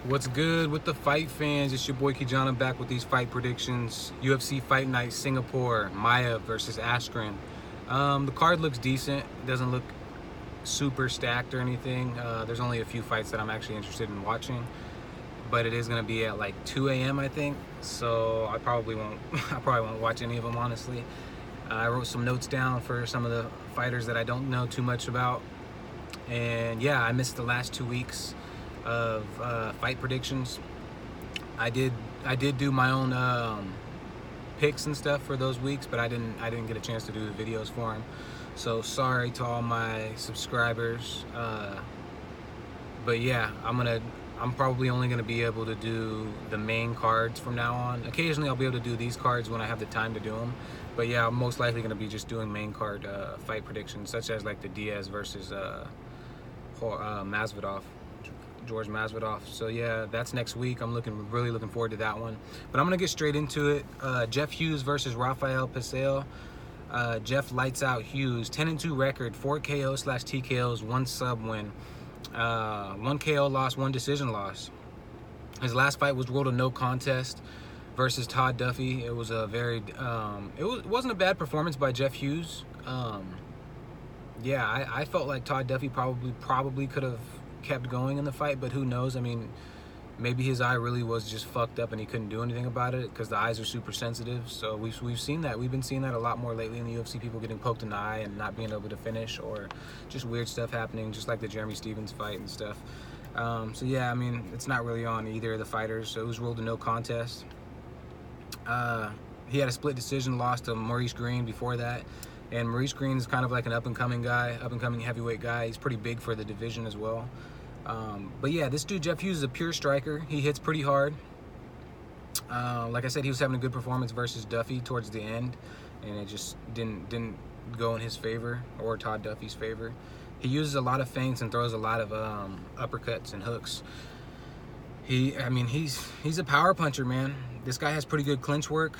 What's good with the fight fans? It's your boy Kijana back with these fight predictions. UFC Fight Night Singapore, Maia versus Askren. The card looks decent. It doesn't look super stacked or anything. There's only a few fights that I'm actually interested in watching, but it is going to be at like 2 a.m. I think. So I probably won't. I probably won't watch any of them honestly. I wrote some notes down for some of the fighters that I don't know too much about, and yeah, I missed the last 2 weeks of fight predictions. I did do my own picks and stuff for those weeks, but I didn't get a chance to do the videos for them. So sorry to all my subscribers. But yeah, I'm probably only gonna be able to do the main cards from now on. Occasionally I'll be able to do these cards when I have the time to do them. But yeah, I'm most likely gonna be just doing main card fight predictions, such as like the Diaz versus Masvidal. George Masvidal. So yeah, that's next week. I'm really looking forward to that one. But I'm gonna get straight into it. Jeff Hughes versus Rafael Paseo. Jeff lights out Hughes. 10-2 record, 4 KO/TKOs, 1 sub win, 1 KO loss, 1 decision loss. His last fight was ruled a no contest versus Todd Duffy. It was a very it wasn't a bad performance by Jeff Hughes. Yeah, I felt like Todd Duffy probably could have kept going in the fight, but who knows? I mean, maybe his eye really was just fucked up and he couldn't do anything about it because the eyes are super sensitive. So we've seen that. We've been seeing that a lot more lately in the UFC, people getting poked in the eye and not being able to finish, or just weird stuff happening, just like the Jeremy Stevens fight and stuff. So yeah, I mean, it's not really on either of the fighters. So it was ruled a no contest. He had a split decision loss to Maurice Green before that. And Maurice Green is kind of like an up-and-coming heavyweight guy. He's pretty big for the division as well. But yeah, this dude, Jeff Hughes, is a pure striker. He hits pretty hard. Like I said, he was having a good performance versus Duffy towards the end, and it just didn't go in his favor or Todd Duffy's favor. He uses a lot of feints and throws a lot of uppercuts and hooks. He's a power puncher, man. This guy has pretty good clinch work.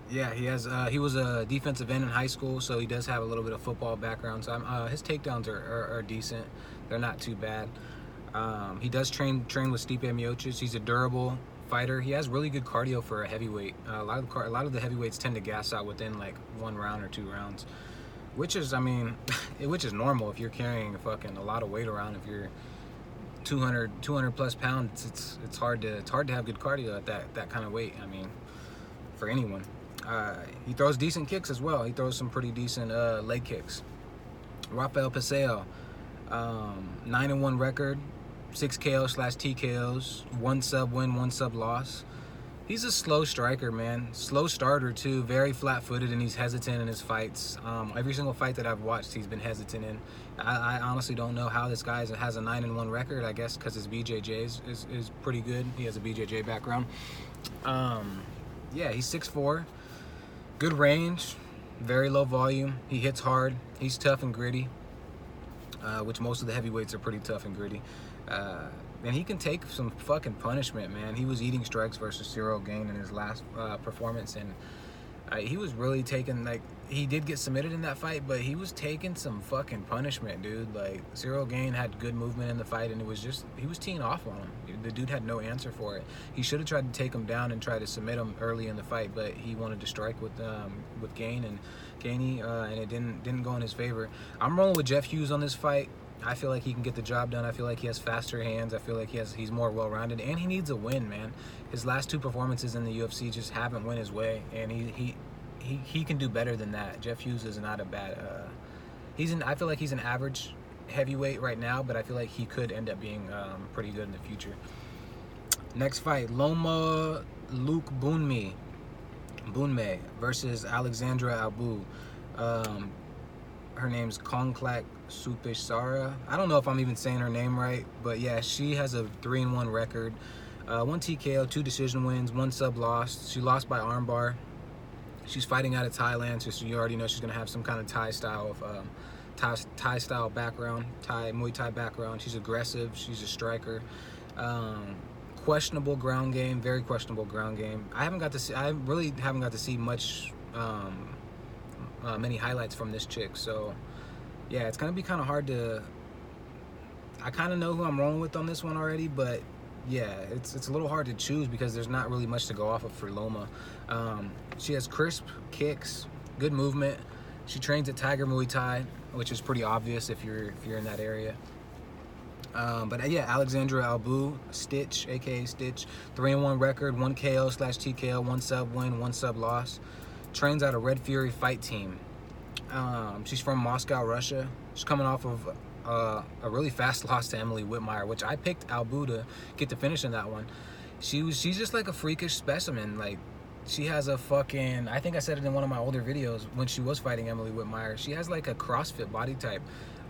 Yeah, he was a defensive end in high school, so he does have a little bit of football background. So his takedowns are decent. They're not too bad. He does train with Stipe Miocic. He's a durable fighter. He has really good cardio for a heavyweight. A lot of the heavyweights tend to gas out within like 1 round or 2 rounds, which is, I mean, which is normal if you're carrying a lot of weight around. If you're 200 plus pounds, it's hard to have good cardio at that kind of weight. I mean, for anyone. He throws decent kicks as well. He throws some pretty decent leg kicks. Rafael Paseo, 9-1 record, 6 KO/TKOs, 1 sub win, 1 sub loss. He's a slow striker, man. Slow starter too. Very flat-footed, and he's hesitant in his fights. Every single fight that I've watched, he's been hesitant in. I honestly don't know how this guy has a 9-1 record. I guess because his BJJ is pretty good. He has a BJJ background. Yeah, he's 6'4". Good range, very low volume. He hits hard. He's tough and gritty, which most of the heavyweights are pretty tough and gritty. And he can take some fucking punishment, man. He was eating strikes versus Cyril Gane in his last performance, and he was really taking, like, he did get submitted in that fight, but he was taking some fucking punishment, dude. Like, Cyril Gane had good movement in the fight, and it was just, he was teeing off on him. The dude had no answer for it. He should have tried to take him down and try to submit him early in the fight, but he wanted to strike with Gane and Ganey, and it didn't go in his favor. I'm rolling with Jeff Hughes on this fight. I feel like he can get the job done. I feel like he has faster hands. I feel like he's more well-rounded, and he needs a win, man. His last 2 performances in the UFC just haven't went his way, and he can do better than that. Jeff Hughes is not a bad. I feel like he's an average heavyweight right now, but I feel like he could end up being pretty good in the future. Next fight, Loma Luke Bunme versus Alexandra Abu. Her name's Konglak Supesara. I don't know if I'm even saying her name right, but yeah, she has a 3-1 record. 1 TKO, 2 decision wins, 1 sub loss. She lost by armbar. She's fighting out of Thailand, so you already know she's gonna have some kind of Thai style background, Muay Thai background. She's aggressive. She's a striker. Questionable ground game, very questionable ground game. I really haven't got to see much. Many highlights from this chick, so yeah, it's gonna be kind of hard to I kind of know who I'm rolling with on this one already, but yeah, it's a little hard to choose because there's not really much to go off of for Loma. She has crisp kicks, good movement. She trains at Tiger Muay Thai, which is pretty obvious if you're in that area. But yeah, Alexandra Albu, Stitch, aka Stitch, 3-1 record, 1 KO/TKO, 1 sub win, 1 sub loss. Trains out of Red Fury Fight Team. She's from Moscow, Russia. She's coming off of a really fast loss to Emily Whitmire, which I picked Albu to get the finish in that one. She's just like a freakish specimen. Like, she has a fucking, I think I said it in one of my older videos when she was fighting Emily Whitmire, she has like a CrossFit body type.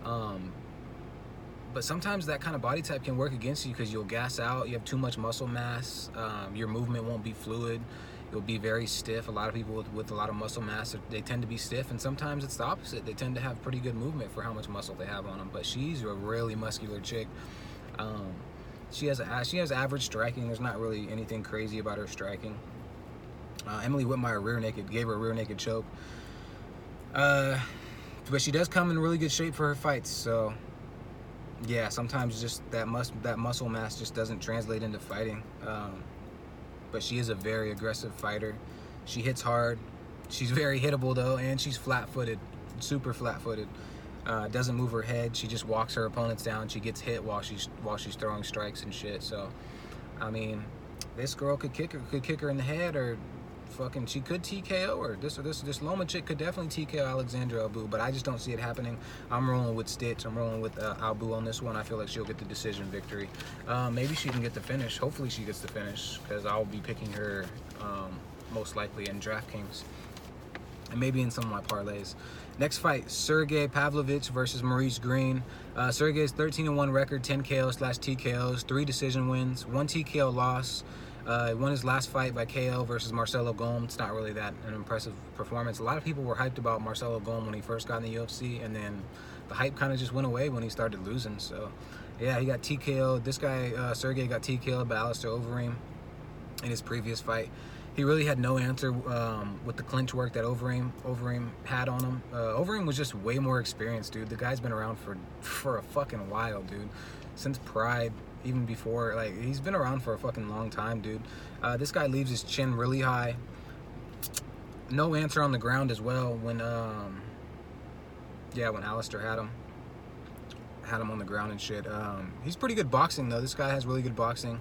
But sometimes that kind of body type can work against you because you'll gas out, you have too much muscle mass, your movement won't be fluid, you'll be very stiff. A lot of people with a lot of muscle mass, they tend to be stiff, and sometimes it's the opposite. They tend to have pretty good movement for how much muscle they have on them, but she's a really muscular chick. She has average striking. There's not really anything crazy about her striking. Emily Whitmire gave her a rear naked choke. But she does come in really good shape for her fights, so yeah, sometimes just that muscle mass just doesn't translate into fighting. But she is a very aggressive fighter. She hits hard. She's very hittable though, and she's flat-footed, super flat-footed. Doesn't move her head. She just walks her opponents down. She gets hit while she's throwing strikes and shit. So, I mean, this girl could kick her in the head, or fucking she could TKO her. This Loma chick could definitely TKO Alexandra Albu, but I just don't see it happening. I'm rolling with Stitch. I'm rolling with Albu on this one. I feel like she'll get the decision victory. Maybe she can get the finish. Hopefully she gets the finish, because I'll be picking her most likely in DraftKings and maybe in some of my parlays. Next fight, Sergey Pavlovich versus Maurice Green. Sergey's 13-1 record, 10 KO/TKOs, 3 decision wins, 1 TKO loss. Won his last fight by KO versus Marcelo Golm. It's not really that an impressive performance. A lot of people were hyped about Marcelo Golm when he first got in the UFC, and then the hype kind of just went away when he started losing. So yeah, he got TKO'd. This guy, Sergey, got TKO'd by Alistair Overeem in his previous fight. He really had no answer with the clinch work that Overeem had on him. Overeem was just way more experienced, dude. The guy's been around for a fucking while, dude. Since Pride, even before, like, he's been around for a fucking long time, dude. This guy leaves his chin really high. No answer on the ground as well when Alistair had him on the ground and shit. He's pretty good boxing though. This guy has really good boxing.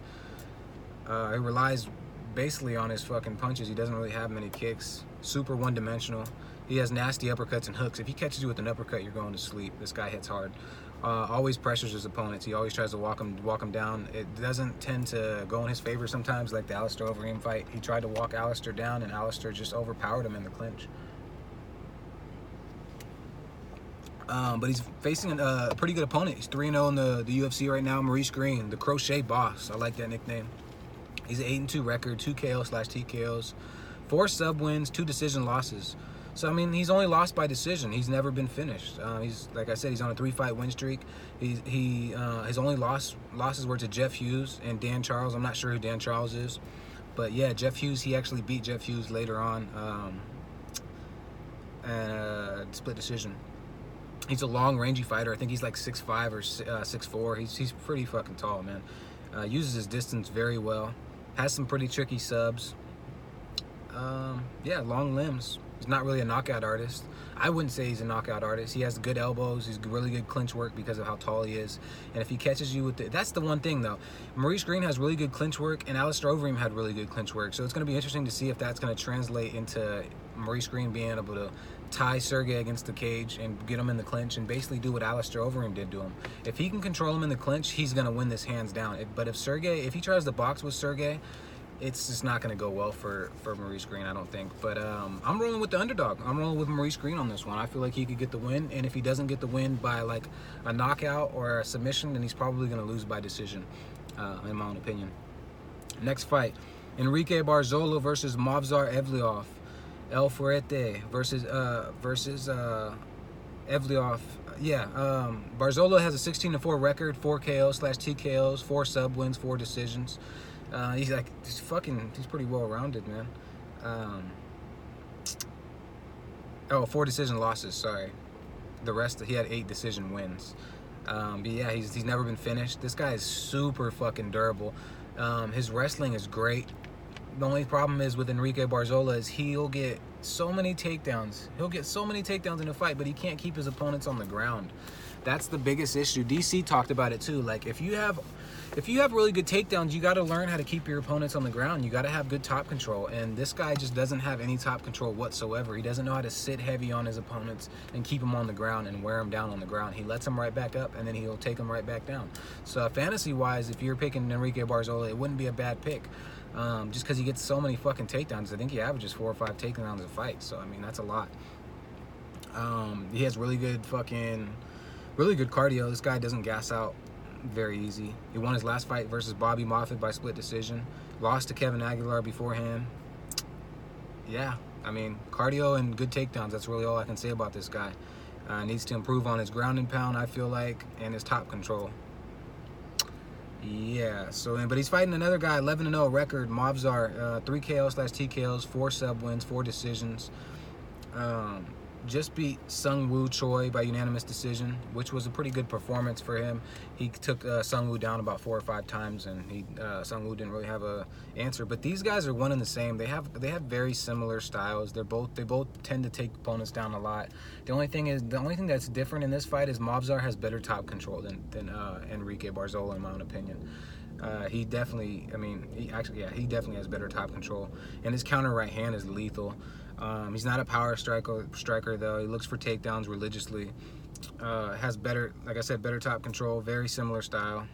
He relies basically on his fucking punches. He doesn't really have many kicks. Super one-dimensional. He has nasty uppercuts and hooks. If he catches you with an uppercut, you're going to sleep. This guy hits hard. Always pressures his opponents. He always tries to walk him down. It doesn't tend to go in his favor sometimes, like the Alistair Overeem fight. He tried to walk Alistair down, and Alistair just overpowered him in the clinch. But he's facing a pretty good opponent. He's 3-0 in the UFC right now. Maurice Green, the Crochet Boss. I like that nickname. He's an 8-2 record, 2 KO/TKOs, 4 sub wins, 2 decision losses. So I mean, he's only lost by decision. He's never been finished. He's, like I said, he's on a 3-fight win streak. His only losses were to Jeff Hughes and Dan Charles. I'm not sure who Dan Charles is, but yeah, Jeff Hughes. He actually beat Jeff Hughes later on, split decision. He's a long, rangy fighter. I think he's like 6'5" or 6'4". He's pretty fucking tall, man. Uses his distance very well. Has some pretty tricky subs. Yeah, long limbs. He's not really a knockout artist. I wouldn't say he's a knockout artist. He has good elbows. He's really good clinch work because of how tall he is. And if he catches you with that's the one thing though. Maurice Green has really good clinch work, and Alistair Overeem had really good clinch work. So it's going to be interesting to see if that's going to translate into Maurice Green being able to tie Sergey against the cage and get him in the clinch and basically do what Alistair Overeem did to him. If he can control him in the clinch, he's going to win this hands down. But if he tries to box with Sergey, it's just not going to go well for Maurice Green, I don't think. But I'm rolling with the underdog. I'm rolling with Maurice Green on this one. I feel like he could get the win, and if he doesn't get the win by like a knockout or a submission, then he's probably going to lose by decision, in my own opinion. Next fight, Enrique Barzola versus Movsar Evliov. El Fuerte versus Evliov. Yeah, Barzola has a 16-4 record, 4 KO/TKOs, 4 sub wins, 4 decisions. He's pretty well-rounded, man. 4 decision losses, sorry. The rest, he had 8 decision wins. But yeah, he's never been finished. This guy is super fucking durable. His wrestling is great. The only problem is with Enrique Barzola is he'll get so many takedowns. He'll get so many takedowns in a fight, but he can't keep his opponents on the ground. That's the biggest issue. DC talked about it too. Like if you have really good takedowns, you got to learn how to keep your opponents on the ground. You got to have good top control, and this guy just doesn't have any top control whatsoever. He doesn't know how to sit heavy on his opponents and keep them on the ground and wear them down on the ground. He lets them right back up, and then he'll take them right back down. So fantasy-wise, if you're picking Enrique Barzola, it wouldn't be a bad pick. Just because he gets so many fucking takedowns. I think he averages 4 or 5 takedowns a fight. So I mean, that's a lot. He has really good cardio. This guy doesn't gas out very easy. He won his last fight versus Bobby Moffett by split decision. Lost to Kevin Aguilar beforehand. Yeah, I mean, cardio and good takedowns. That's really all I can say about this guy. Needs to improve on his ground and pound, I feel like, and his top control. Yeah, but he's fighting another guy, 11-0 record, Movzar, 3 KO/TKOs, 4 sub wins, 4 decisions. Just beat Sung Woo Choi by unanimous decision, which was a pretty good performance for him. He took Sung Woo down about 4 or 5 times, and Sung Woo didn't really have a answer. But these guys are one and the same. They have very similar styles. They both tend to take opponents down a lot. The only thing that's different in this fight is Movzar has better top control than Enrique Barzola, in my own opinion. He definitely has better top control, and his counter right hand is lethal. He's not a power striker though. He looks for takedowns religiously. Has better, like I said, better top control. Very similar style.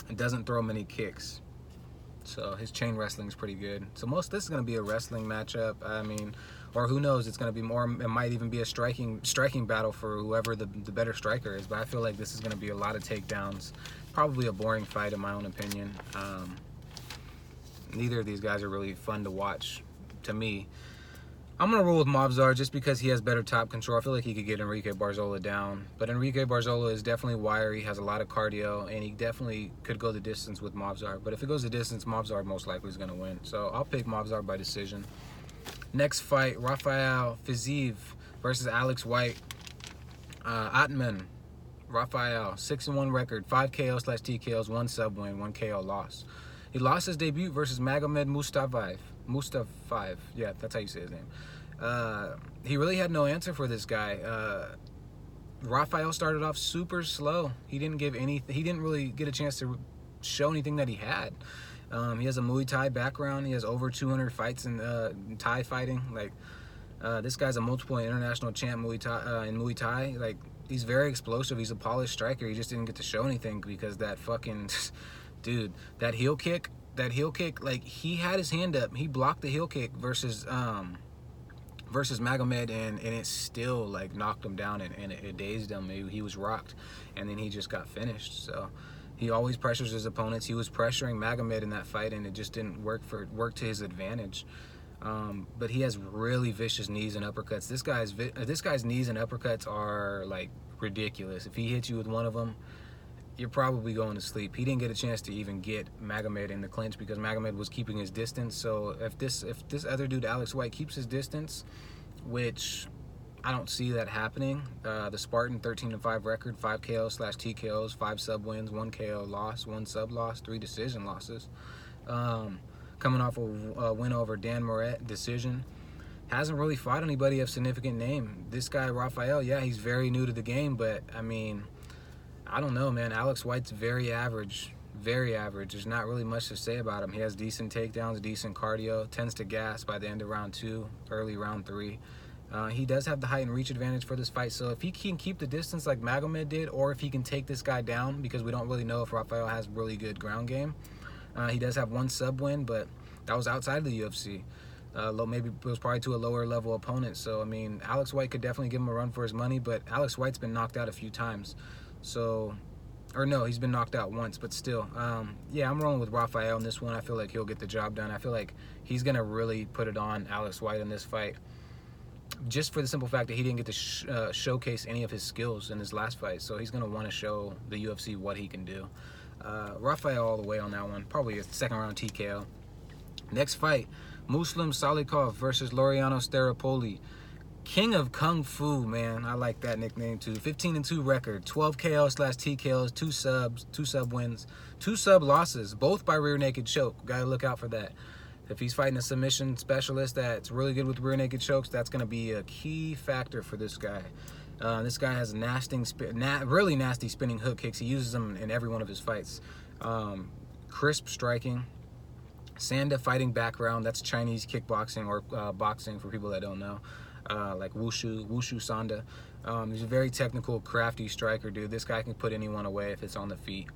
It doesn't throw many kicks. So his chain wrestling is pretty good. So this is going to be a wrestling matchup. I mean, or who knows? It's going to be more. It might even be a striking battle for whoever the better striker is. But I feel like this is going to be a lot of takedowns. Probably a boring fight in my own opinion. Neither of these guys are really fun to watch to me. I'm going to roll with Movzar just because he has better top control. I feel like he could get Enrique Barzola down. But Enrique Barzola is definitely wiry, has a lot of cardio, and he definitely could go the distance with Movzar. But if it goes the distance, Movzar most likely is going to win. So I'll pick Movzar by decision. Next fight, Rafael Fiziev versus Alex White. Atman, Rafael, 6-1 record, 5 KO/TKOs, 1 sub win, 1 KO loss. He lost his debut versus Magomed Mustafayev. Yeah, that's how you say his name. He really had no answer for this guy. Rafael started off super slow. He didn't really get a chance to show anything that he had. He has a Muay Thai background. He has over 200 fights in Thai fighting. Like, this guy's a multiple international champ in Muay Thai. Like, he's very explosive. He's a polished striker. He just didn't get to show anything because that fucking dude, that heel kick, like, he had his hand up. He blocked the heel kick versus Magomed, and it still, like, knocked him down, and it dazed him. He was rocked, and then he just got finished. So he always pressures his opponents. He was pressuring Magomed in that fight, and it just didn't work to his advantage. But he has really vicious knees and uppercuts. This guy's knees and uppercuts are, like, ridiculous. If he hits you with one of them, you're probably going to sleep. He didn't get a chance to even get Magomed in the clinch because Magomed was keeping his distance. So if this other dude, Alex White, keeps his distance, which I don't see that happening. The Spartan, 13-5 record, 5 KO/TKOs, 5 sub wins, 1 KO loss, 1 sub loss, 3 decision losses. Coming off a win over Dan Moret, decision. Hasn't really fought anybody of significant name. This guy, Rafael, yeah, he's very new to the game, but I mean, I don't know, man. Alex White's very average. Very average. There's not really much to say about him. He has decent takedowns, decent cardio, tends to gas by the end of round 2, early round 3. He does have the height and reach advantage for this fight, so if he can keep the distance like Magomed did, or if he can take this guy down, because we don't really know if Rafael has really good ground game. He does have 1 sub win, but that was outside of the UFC. Maybe it was probably to a lower level opponent. So, I mean, Alex White could definitely give him a run for his money, but Alex White's been knocked out a few times. So, or no, he's been knocked out once, but still. Yeah, I'm rolling with Rafael in this one. I feel like he'll get the job done. I feel like he's going to really put it on Alex White in this fight, just for the simple fact that he didn't get to showcase any of his skills in his last fight. So he's going to want to show the UFC what he can do. Rafael all the way on that one. Probably a second round TKO. Next fight, Muslim Salikov versus Laureano Staropoli. King of Kung Fu, man. I like that nickname too. 15-2 record, 12 KO/TKOs, 2 sub wins, 2 sub losses, both by rear naked choke. Gotta look out for that. If he's fighting a submission specialist that's really good with rear naked chokes, that's gonna be a key factor for this guy. This guy has really nasty spinning hook kicks. He uses them in every one of his fights. Crisp striking. Sanda fighting background. That's Chinese kickboxing or boxing for people that don't know. Like wushu Sanda. He's a very technical, crafty striker, dude. This guy can put anyone away if it's on the feet.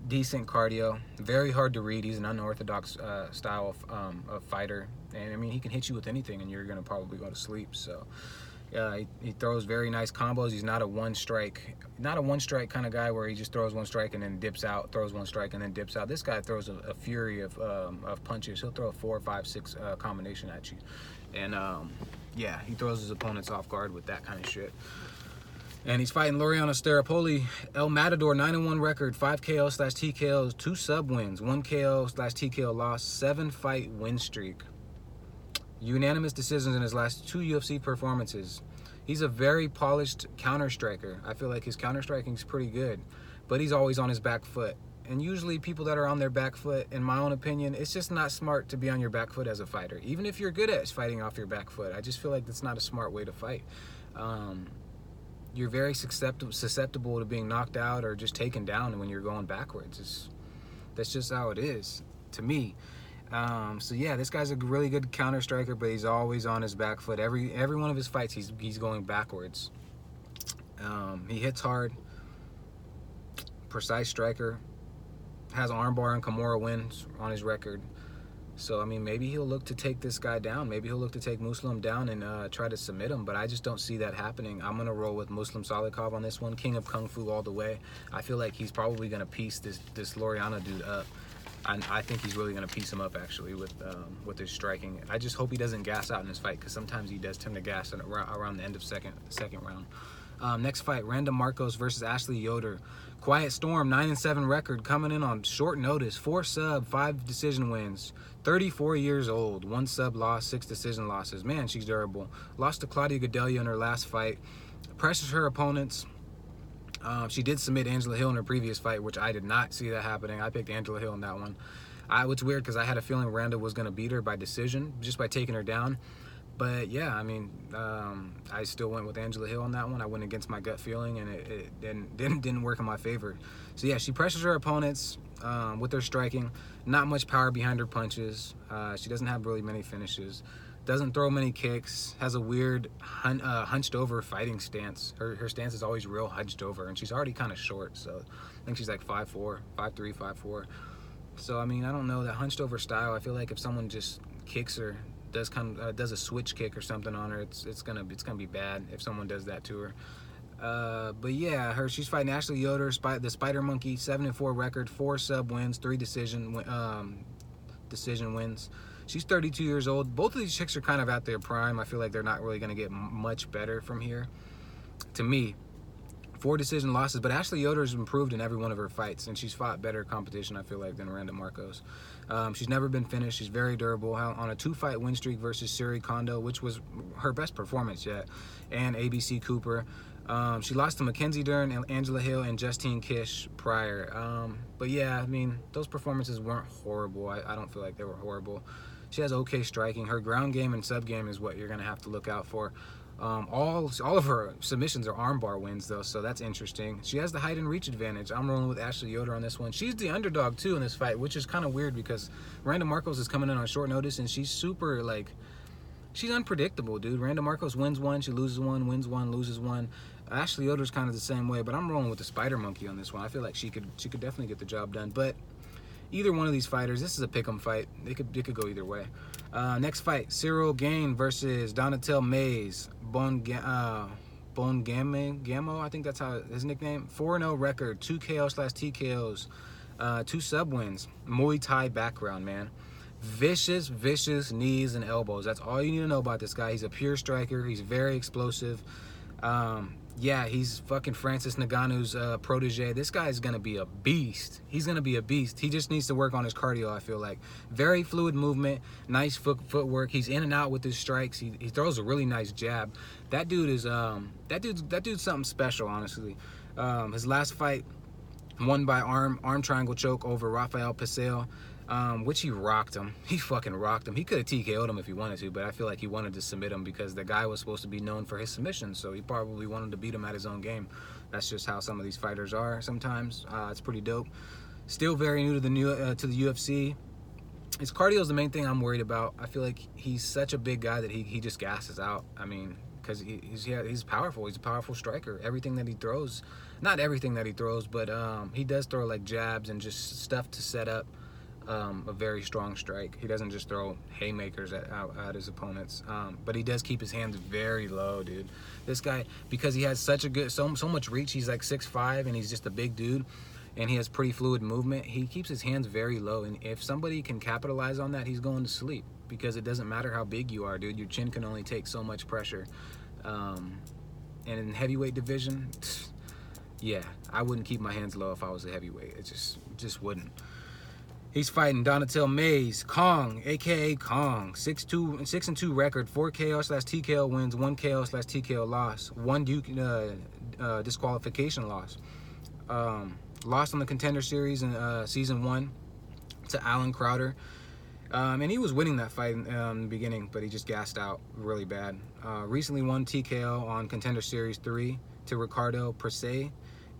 Decent cardio. Very hard to read. He's an unorthodox style of fighter. And I mean, he can hit you with anything and you're going to probably go to sleep. So he throws very nice combos. He's not a one strike kind of guy where he just throws one strike and then dips out, throws one strike and then dips out. This guy throws a fury of punches. He'll throw a 4, 5, 6 combination at you. And yeah, he throws his opponents off guard with that kind of shit. And he's fighting Laureano Staropoli, El Matador, 9-1 record, 5 KO/TKOs, 2 sub wins, 1 KO/TKO loss, 7-fight win streak. Unanimous decisions in his last 2 UFC performances. He's a very polished counter striker. I feel like his counter striking is pretty good, but he's always on his back foot. And usually people that are on their back foot, in my own opinion, it's just not smart to be on your back foot as a fighter. Even if you're good at fighting off your back foot, I just feel like that's not a smart way to fight. You're very susceptible to being knocked out or just taken down when you're going backwards. That's just how it is, to me. So yeah, this guy's a really good counter striker, but he's always on his back foot. Every one of his fights, he's going backwards. He hits hard, precise striker, has armbar and Kimura wins on his record. So I mean, maybe he'll look to take this guy down. Maybe he'll look to take Muslim down and try to submit him. But I just don't see that happening. I'm gonna roll with Muslim Salikov on this one. King of Kung Fu all the way. I feel like he's probably gonna piece this Laureano dude up. I think he's really going to piece him up, actually, with his striking. I just hope he doesn't gas out in this fight, because sometimes he does tend to gas around the end of the second round. Next fight, Randa Marcos versus Ashley Yoder. Quiet Storm, 9-7 record, coming in on short notice. 4 sub, 5 decision wins. 34 years old, 1 sub loss, 6 decision losses. Man, she's durable. Lost to Claudia Gadelha in her last fight. Pressures her opponents. She did submit Angela Hill in her previous fight, which I did not see that happening. I picked Angela Hill in that one. It's weird because I had a feeling Randa was going to beat her by decision, just by taking her down. But yeah, I mean, I still went with Angela Hill on that one. I went against my gut feeling, and it didn't work in my favor. So yeah, she pressures her opponents with her striking. Not much power behind her punches. She doesn't have really many finishes. Doesn't throw many kicks. Has a weird hunched over fighting stance. Her stance is always real hunched over, and she's already kind of short. So I think she's like 5'4", 5'3", 5'4". So I mean, I don't know, that hunched over style. I feel like if someone just kicks her, does a switch kick or something on her, it's gonna be bad if someone does that to her. But yeah, she's fighting Ashley Yoder, the Spider Monkey, 7-4 record, 4 sub wins, 3 decision wins. She's 32 years old. Both of these chicks are kind of at their prime. I feel like they're not really going to get much better from here, to me. 4 decision losses, but Ashley Yoder's improved in every one of her fights, and she's fought better competition, I feel like, than Randa Marcos. She's never been finished. She's very durable. On a 2-fight win streak versus Suri Kondo, which was her best performance yet, and ABC Cooper. She lost to Mackenzie Dern, Angela Hill, and Justine Kish prior. But yeah, I mean, those performances weren't horrible. I don't feel like they were horrible. She has okay striking. Her ground game and sub game is what you're going to have to look out for. All of her submissions are armbar wins, though, so that's interesting. She has the height and reach advantage. I'm rolling with Ashley Yoder on this one. She's the underdog, too, in this fight, which is kind of weird because Randa Marcos is coming in on short notice, and she's super, like, she's unpredictable, dude. Randa Marcos wins 1, she loses 1, wins 1, loses 1. Ashley Yoder's kind of the same way, but I'm rolling with the Spider Monkey on this one. I feel like she could definitely get the job done, but either one of these fighters, this is a pick'em fight. It could go either way. Next fight, Cyril Gain versus Donatel Mays. Gamo, I think that's how his nickname. 4-0 record, 2 KO/TKOs, 2 sub wins. Muay Thai background, man. Vicious knees and elbows. That's all you need to know about this guy. He's a pure striker. He's very explosive. Yeah, he's fucking Francis Ngannou's protege. This guy's gonna be a beast. He's gonna be a beast. He just needs to work on his cardio. I feel like very fluid movement, nice footwork. He's in and out with his strikes. He throws a really nice jab. That dude is that dude's something special. Honestly, his last fight won by arm triangle choke over Rafael Paseo. Which he rocked him. He fucking rocked him. He could have TKO'd him if he wanted to, but I feel like he wanted to submit him because the guy was supposed to be known for his submissions, so he probably wanted to beat him at his own game. That's just how some of these fighters are sometimes. It's pretty dope. Still very new to the UFC. His cardio is the main thing I'm worried about. I feel like he's such a big guy that he just gasses out. I mean, because he's powerful. He's a powerful striker. Everything that he throws, not everything that he throws, but he does throw like jabs and just stuff to set up a very strong strike. He doesn't just throw haymakers at his opponents, but he does keep his hands very low, dude. This guy, because he has such a good, so much reach, he's like 6'5", and he's just a big dude, and he has pretty fluid movement. He keeps his hands very low, and if somebody can capitalize on that, he's going to sleep, because it doesn't matter how big you are, dude. Your chin can only take so much pressure, and in heavyweight division, yeah, I wouldn't keep my hands low if I was a heavyweight. It just wouldn't. He's fighting Donatel Mays, Kong, aka Kong, 6-2 record, 4 KO/TKO wins, 1 KO/TKO loss, 1 disqualification loss. Lost on the Contender Series in season 1 to Alan Crowder, and he was winning that fight in the beginning, but he just gassed out really bad. Recently won TKO on Contender Series 3 to Ricardo Perse.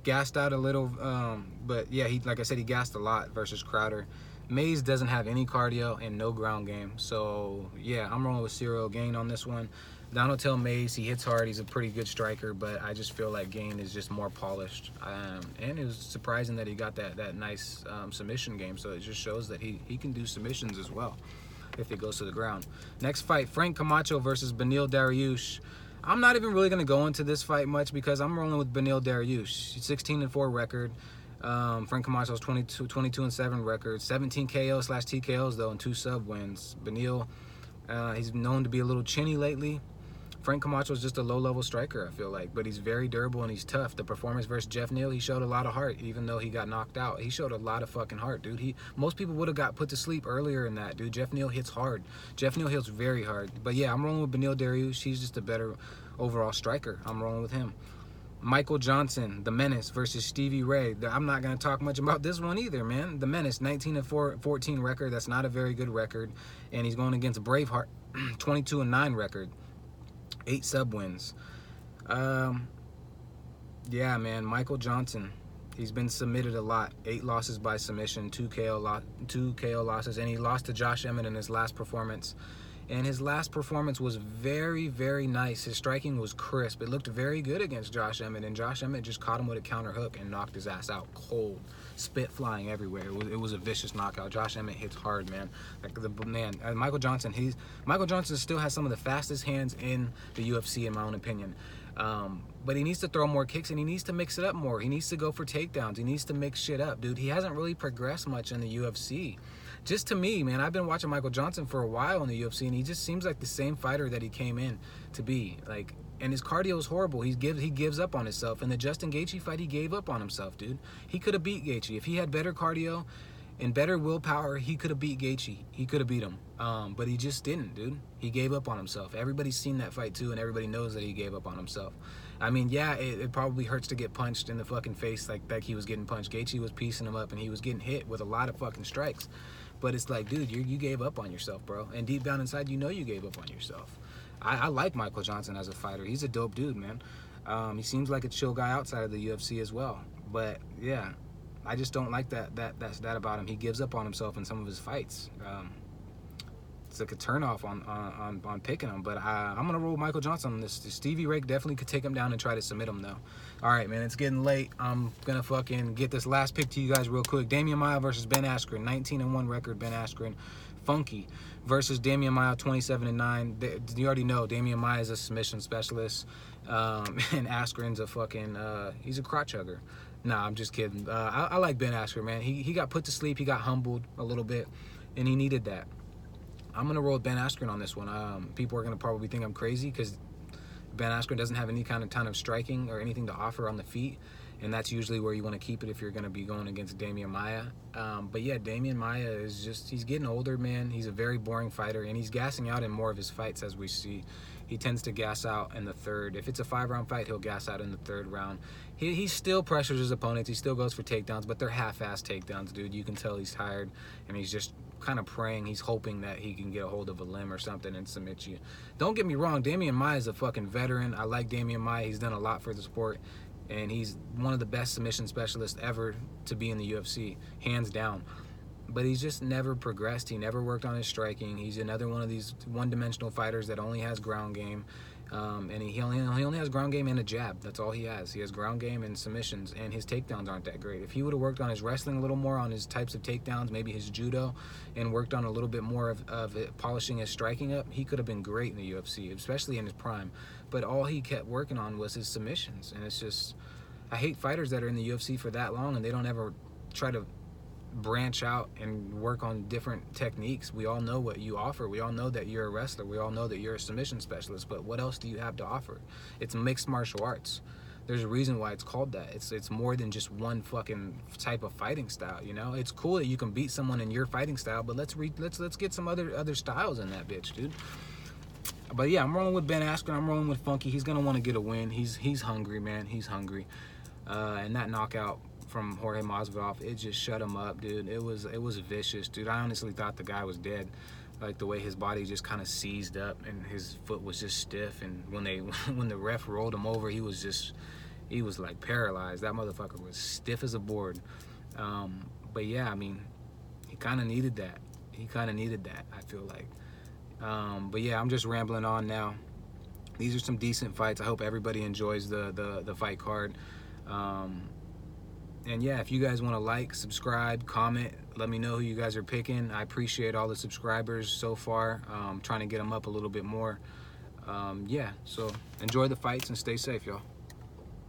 Gassed out a little, but yeah, like I said, he gassed a lot versus Crowder. Mays doesn't have any cardio and no ground game, so yeah, I'm rolling with Cyril Gane on this one. Donatel Mays, he hits hard, he's a pretty good striker, but I just feel like Gane is just more polished, and it was surprising that he got that nice submission game, so it just shows that he can do submissions as well if it goes to the ground. Next fight, Frank Camacho versus Beneil Dariush. I'm not even really going to go into this fight much because I'm rolling with Beneil Dariush. 16-4 record. Frank Camacho's 22-7 record. 17 KO/TKOs though and 2 sub wins. Beneil, he's known to be a little chinny lately. Frank Camacho's just a low-level striker, I feel like, but he's very durable and he's tough. The performance versus Jeff Neal, he showed a lot of heart, even though he got knocked out. He showed a lot of fucking heart, dude. Most people would have got put to sleep earlier in that, dude. Jeff Neal hits hard. Jeff Neal hits very hard. But yeah, I'm rolling with Beneil Dariush. He's just a better overall striker. I'm rolling with him. Michael Johnson, the Menace versus Stevie Ray. I'm not going to talk much about this one either, man. The Menace, 19-14 record. That's not a very good record. And he's going against Braveheart, 22-9 record. 8 sub wins. Yeah, man, Michael Johnson, he's been submitted a lot. 8 losses by submission, 2 KO losses, and he lost to Josh Emmett in his last performance. And his last performance was very, very nice. His striking was crisp. It looked very good against Josh Emmett, and Josh Emmett just caught him with a counter hook and knocked his ass out cold. Spit flying everywhere. It was a vicious knockout. Josh Emmett hits hard, man. Like Michael Johnson, Michael Johnson still has some of the fastest hands in the UFC, in my own opinion. But he needs to throw more kicks and he needs to mix it up more. He needs to go for takedowns. He needs to mix shit up, dude. He hasn't really progressed much in the UFC. Just to me, man, I've been watching Michael Johnson for a while in the UFC, and he just seems like the same fighter that he came in to be. Like, and his cardio is horrible. He gives up on himself. In the Justin Gaethje fight, he gave up on himself, dude. He could have beat Gaethje if he had better cardio and better willpower. He could have beat Gaethje. He could have beat him, but he just didn't, dude. He gave up on himself. Everybody's seen that fight too, and everybody knows that he gave up on himself. I mean, yeah, it probably hurts to get punched in the fucking face like he was getting punched. Gaethje was piecing him up, and he was getting hit with a lot of fucking strikes. But it's like, dude, you gave up on yourself, bro. And deep down inside, you know you gave up on yourself. I like Michael Johnson as a fighter. He's a dope dude, man. He seems like a chill guy outside of the UFC as well. But yeah, I just don't like that about him. He gives up on himself in some of his fights. It's like a turnoff on picking him. But I'm gonna roll Michael Johnson on this. Stevie Ray definitely could take him down and try to submit him though. All right, man, it's getting late. I'm gonna fucking get this last pick to you guys real quick. Damian Maia versus Ben Askren, 19-1 record. Ben Askren, funky versus Damian Maia, 27-9. You already know Damian Maia is a submission specialist, and Askren's a fucking he's a crotch hugger. Nah, I'm just kidding. I like Ben Askren, man. He got put to sleep. He got humbled a little bit, and he needed that. I'm gonna roll Ben Askren on this one. People are gonna probably think I'm crazy because Ben Askren doesn't have any kind of ton of striking or anything to offer on the feet, and that's usually where you want to keep it if you're going to be going against Damian Maia. But yeah, Damian Maia is just, he's getting older, man. He's a very boring fighter, and he's gassing out in more of his fights, as we see. He tends to gas out in the third. If it's a 5-round fight, he'll gas out in the third round. He still pressures his opponents. He still goes for takedowns, but they're half-ass takedowns, dude. You can tell he's tired, and he's just kind of praying. He's hoping that he can get a hold of a limb or something and submit you. Don't get me wrong, Damian Maia is a fucking veteran. I like Damian Maia. He's done a lot for the sport, and he's one of the best submission specialists ever to be in the UFC, hands down. But he's just never progressed. He never worked on his striking. He's another one of these one-dimensional fighters that only has ground game. And he only has ground game and a jab. That's all he has. He has ground game and submissions, and his takedowns aren't that great. If he would have worked on his wrestling a little more, on his types of takedowns, maybe his judo, and worked on a little bit more of it, polishing his striking up, he could have been great in the UFC, especially in his prime. But all he kept working on was his submissions, and it's just, I hate fighters that are in the UFC for that long and they don't ever try to branch out and work on different techniques. We all know what you offer. We all know that you're a wrestler. We all know that you're a submission specialist, but what else do you have to offer? It's mixed martial arts. There's a reason why it's called that. It's more than just one fucking type of fighting style, you know? It's cool that you can beat someone in your fighting style, but let's get some other styles in that bitch, dude. But yeah, I'm rolling with Ben Askren. I'm rolling with Funky. He's gonna want to get a win. He's hungry, man. He's hungry. And that knockout from Jorge Masvidal, it just shut him up, dude. It was vicious, dude. I honestly thought the guy was dead. Like the way his body just kind of seized up and his foot was just stiff. And when the ref rolled him over, he was like paralyzed. That motherfucker was stiff as a board. But yeah, I mean, he kind of needed that. I feel like. But yeah, I'm just rambling on now. These are some decent fights. I hope everybody enjoys the fight card. And yeah, if you guys want to like, subscribe, comment, let me know who you guys are picking. I appreciate all the subscribers so far. Trying to get them up a little bit more. Yeah, so enjoy the fights and stay safe, y'all.